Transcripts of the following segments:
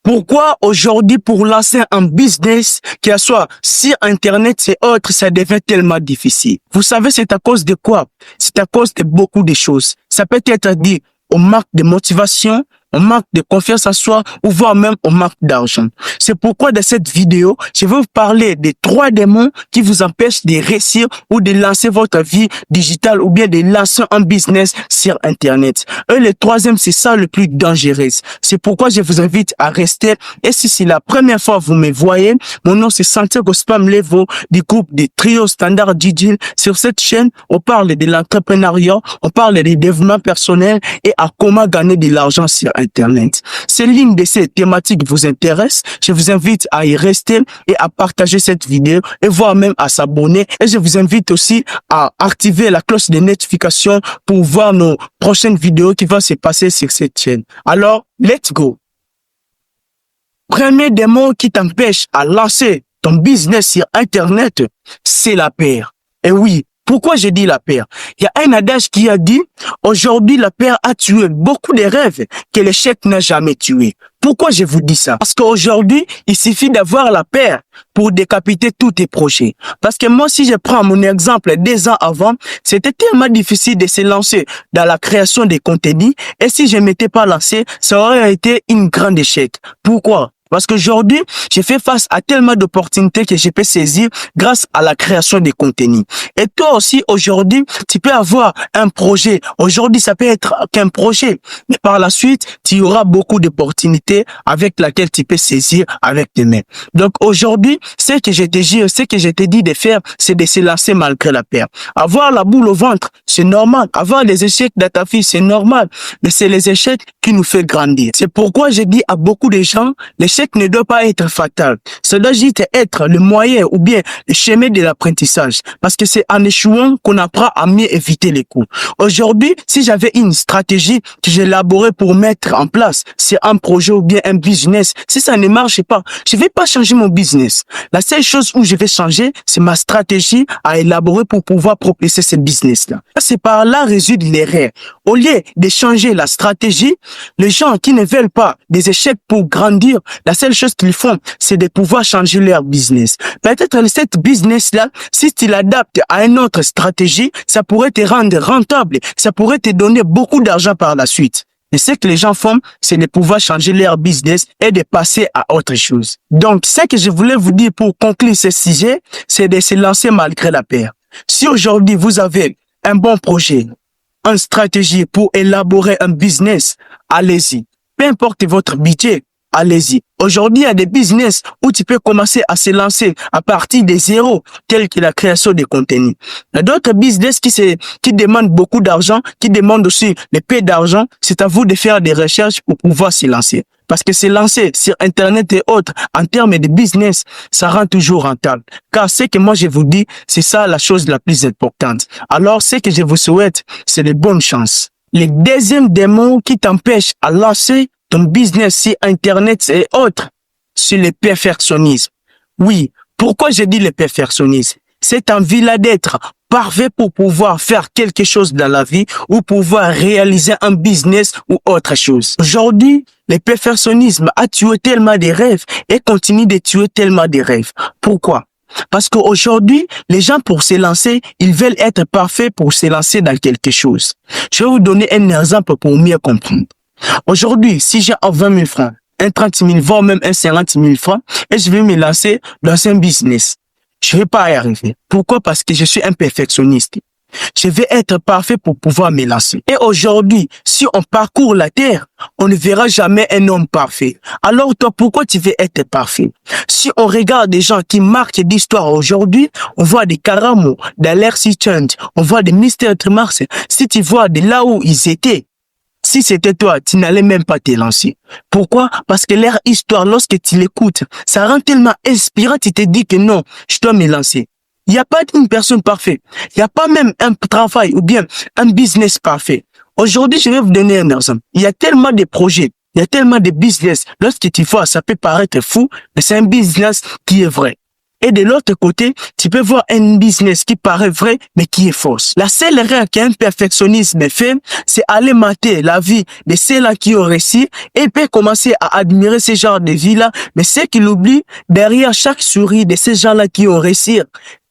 Pourquoi aujourd'hui pour lancer un business, qu'il soit sur Internet et autres, ça devient tellement difficile? Vous savez, c'est à cause de quoi? C'est à cause de beaucoup de choses. Ça peut être dit au manque de motivation, on manque de confiance en soi ou voire même on manque d'argent. C'est pourquoi dans cette vidéo, je vais vous parler des 3 démons qui vous empêchent de réussir ou de lancer votre vie digitale ou bien de lancer un business sur Internet. Et le 3e, c'est ça le plus dangereux. C'est pourquoi je vous invite à rester. Et si c'est la première fois que vous me voyez, mon nom c'est Santiago Spam Levo du groupe des Trio Standard Digital. Sur cette chaîne, on parle de l'entrepreneuriat, on parle du développement personnel et à comment gagner de l'argent sur Internet. Si l'une de ces thématiques vous intéresse, je vous invite à y rester et à partager cette vidéo et voire même à s'abonner. Et je vous invite aussi à activer la cloche de notification pour voir nos prochaines vidéos qui vont se passer sur cette chaîne. Alors, let's go! Premier démon qui t'empêche à lancer ton business sur Internet, c'est la peur. Et oui, pourquoi je dis la peur? Il y a un adage qui a dit, aujourd'hui la peur a tué beaucoup de rêves que l'échec n'a jamais tué. Pourquoi je vous dis ça? Parce qu'aujourd'hui, il suffit d'avoir la peur pour décapiter tous tes projets. Parce que moi, si je prends mon exemple 2 ans avant, c'était tellement difficile de se lancer dans la création des contenus. Et si je ne m'étais pas lancé, ça aurait été un grand échec. Pourquoi? Parce qu'aujourd'hui, j'ai fait face à tellement d'opportunités que je peux saisir grâce à la création des contenus. Et toi aussi, aujourd'hui, tu peux avoir un projet. Aujourd'hui, ça peut être qu'un projet. Mais par la suite, tu auras beaucoup d'opportunités avec laquelle tu peux saisir avec tes mains. Donc aujourd'hui, ce que je te dis de faire, c'est de se lancer malgré la peur. Avoir la boule au ventre, c'est normal. Avoir des échecs dans ta vie, c'est normal. Mais c'est les échecs qui nous fait grandir. C'est pourquoi je dis à beaucoup de gens, l'échec ne doit pas être fatal. Ça doit juste être le moyen ou bien le chemin de l'apprentissage. Parce que c'est en échouant qu'on apprend à mieux éviter les coups. Aujourd'hui, si j'avais une stratégie que j'ai élaborée pour mettre en place, c'est un projet ou bien un business, si ça ne marche pas, je vais pas changer mon business. La seule chose où je vais changer, c'est ma stratégie à élaborer pour pouvoir propulser ce business-là. C'est par là réside l'erreur. Au lieu de changer la stratégie, les gens qui ne veulent pas des échecs pour grandir, la seule chose qu'ils font, c'est de pouvoir changer leur business. Peut-être cette business-là, si tu l'adaptes à une autre stratégie, ça pourrait te rendre rentable, ça pourrait te donner beaucoup d'argent par la suite. Et ce que les gens font, c'est de pouvoir changer leur business et de passer à autre chose. Donc, ce que je voulais vous dire pour conclure ce sujet, c'est de se lancer malgré la peur. Si aujourd'hui vous avez un bon projet, une stratégie pour élaborer un business, allez-y. Peu importe votre budget, allez-y. Aujourd'hui, il y a des business où tu peux commencer à se lancer à partir de zéro, tel que la création de contenu. Il y a d'autres business qui demandent beaucoup d'argent, qui demandent aussi le peu d'argent. C'est à vous de faire des recherches pour pouvoir se lancer. Parce que se lancer sur Internet et autres, en termes de business, ça rend toujours rentable. Car ce que moi je vous dis, c'est ça la chose la plus importante. Alors, ce que je vous souhaite, c'est de bonnes chances. Le deuxième démon qui t'empêche à lancer ton business sur Internet et autres, c'est le perfectionnisme. Oui, pourquoi je dis le perfectionnisme? Cette envie-là d'être parfait pour pouvoir faire quelque chose dans la vie ou pouvoir réaliser un business ou autre chose. Aujourd'hui, le perfectionnisme a tué tellement de rêves et continue de tuer tellement de rêves. Pourquoi? Parce qu'aujourd'hui, les gens pour se lancer, ils veulent être parfaits pour se lancer dans quelque chose. Je vais vous donner un exemple pour mieux comprendre. Aujourd'hui, si j'ai 20 000 francs, un 30 000, voire même un 50 000 francs, et je vais me lancer dans un business, je ne vais pas y arriver. Pourquoi? Parce que je suis un perfectionniste. Je vais être parfait pour pouvoir me lancer. Et aujourd'hui, si on parcourt la terre, on ne verra jamais un homme parfait. Alors toi, pourquoi tu veux être parfait? Si on regarde des gens qui marquent l'histoire aujourd'hui, on voit des Karamo, d'Alexis Change, on voit des Mr. Tremars. Si tu vois de là où ils étaient, si c'était toi, tu n'allais même pas te lancer. Pourquoi? Parce que leur histoire, lorsque tu l'écoutes, ça rend tellement inspirant, tu te dis que non, je dois me lancer. Il n'y a pas une personne parfaite. Il n'y a pas même un travail ou bien un business parfait. Aujourd'hui, je vais vous donner un exemple. Il y a tellement de projets, il y a tellement de business. Lorsque tu vois, ça peut paraître fou, mais c'est un business qui est vrai. Et de l'autre côté, tu peux voir un business qui paraît vrai, mais qui est fausse. La seule erreur qu'un perfectionnisme fait, c'est aller mater la vie de ceux-là qui ont réussi et il peut commencer à admirer ce genre de vie-là. Mais ce qu'il oublie, derrière chaque souris de ces gens-là qui ont réussi,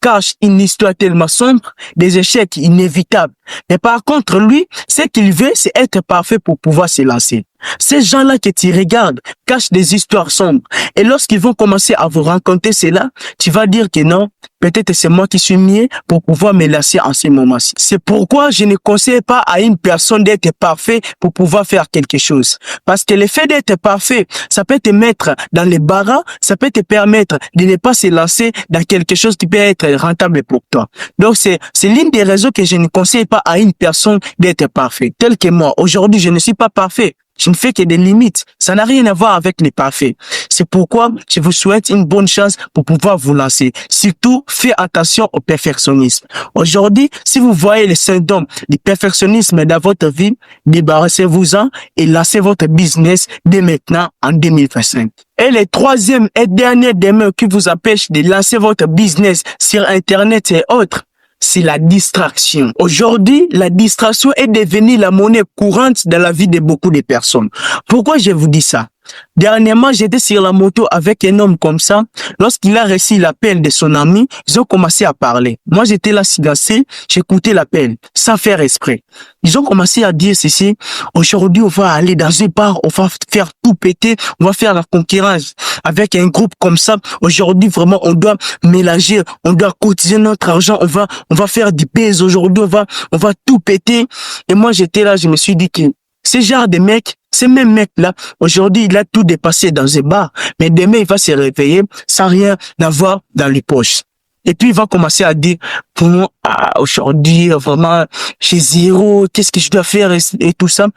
cache une histoire tellement sombre, des échecs inévitables. Mais par contre, lui, ce qu'il veut, c'est être parfait pour pouvoir se lancer. Ces gens-là que tu regardes cachent des histoires sombres. Et lorsqu'ils vont commencer à vous raconter cela, tu vas dire que non, peut-être c'est moi qui suis mieux pour pouvoir me lancer en ce moment-ci. C'est pourquoi je ne conseille pas à une personne d'être parfait pour pouvoir faire quelque chose. Parce que le fait d'être parfait, ça peut te mettre dans les barras, ça peut te permettre de ne pas se lancer dans quelque chose qui peut être rentable pour toi. Donc c'est l'une des raisons que je ne conseille pas à une personne d'être parfait. Tel que moi, aujourd'hui, je ne suis pas parfait. Je ne fais que des limites. Ça n'a rien à voir avec les parfaits. C'est pourquoi je vous souhaite une bonne chance pour pouvoir vous lancer. Surtout, faites attention au perfectionnisme. Aujourd'hui, si vous voyez les symptômes du perfectionnisme dans votre vie, débarrassez-vous-en et lancez votre business dès maintenant en 2025. Et le troisième et dernier démon qui vous empêche de lancer votre business sur Internet et autres, c'est la distraction. Aujourd'hui, la distraction est devenue la monnaie courante dans la vie de beaucoup de personnes. Pourquoi je vous dis ça? Dernièrement, j'étais sur la moto avec un homme comme ça. Lorsqu'il a reçu l'appel de son ami, ils ont commencé à parler. Moi, j'étais là silencieux, j'écoutais l'appel, sans faire exprès. Ils ont commencé à dire ceci: aujourd'hui, on va aller dans un bar, on va faire tout péter, on va faire la concurrence avec un groupe comme ça. Aujourd'hui, vraiment, on doit mélanger, on doit cotiser notre argent, on va faire du buzz aujourd'hui, on va tout péter. Et moi, j'étais là, je me suis dit que ce genre de mec, ce même mec-là, aujourd'hui, il a tout dépassé dans un bar, mais demain, il va se réveiller sans rien avoir dans les poches. Et puis, il va commencer à dire, pour moi, aujourd'hui, vraiment, j'ai zéro, qu'est-ce que je dois faire et tout ça.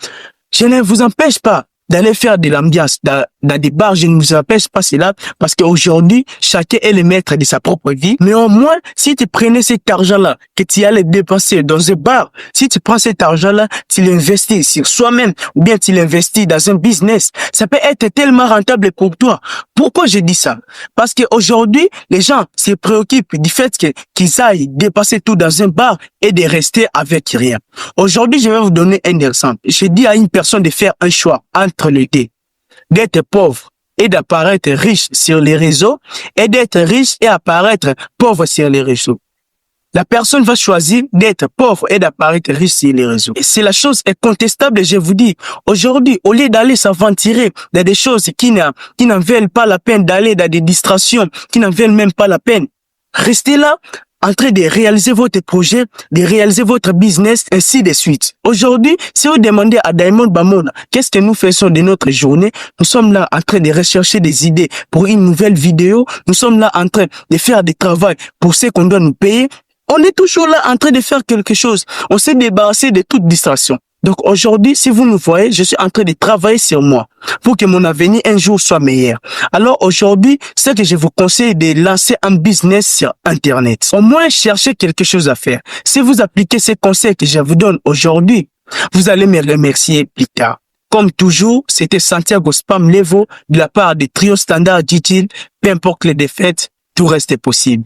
Je ne vous empêche pas d'aller faire de l'ambiance dans des bars, je ne vous empêche pas cela, parce qu'aujourd'hui, chacun est le maître de sa propre vie. Mais au moins, si tu prenais cet argent-là, que tu allais dépenser dans un bar, si tu prends cet argent-là, tu l'investis sur soi-même, ou bien tu l'investis dans un business, ça peut être tellement rentable pour toi. Pourquoi je dis ça? Parce qu'aujourd'hui, les gens se préoccupent du fait qu'ils aillent dépenser tout dans un bar et de rester avec rien. Aujourd'hui, je vais vous donner un exemple. Je dis à une personne de faire un choix entre les deux, d'être pauvre et d'apparaître riche sur les réseaux, et d'être riche et apparaître pauvre sur les réseaux. La personne va choisir d'être pauvre et d'apparaître riche sur les réseaux. Et c'est la chose incontestable, je vous dis. Aujourd'hui, au lieu d'aller s'aventurer dans des choses qui n'en valent pas la peine, d'aller dans des distractions qui n'en valent même pas la peine, restez là en train de réaliser votre projet, de réaliser votre business, ainsi de suite. Aujourd'hui, si vous demandez à Diamond Bamona qu'est-ce que nous faisons de notre journée, nous sommes là en train de rechercher des idées pour une nouvelle vidéo, nous sommes là en train de faire des travaux pour ce qu'on doit nous payer. On est toujours là en train de faire quelque chose. On s'est débarrassé de toute distraction. Donc aujourd'hui, si vous nous voyez, je suis en train de travailler sur moi pour que mon avenir un jour soit meilleur. Alors aujourd'hui, c'est que je vous conseille de lancer un business sur Internet. Au moins, cherchez quelque chose à faire. Si vous appliquez ces conseils que je vous donne aujourd'hui, vous allez me remercier plus tard. Comme toujours, c'était Santiago Spam Levo de la part de Trio Standard dit-il, peu importe les défaites, tout reste possible.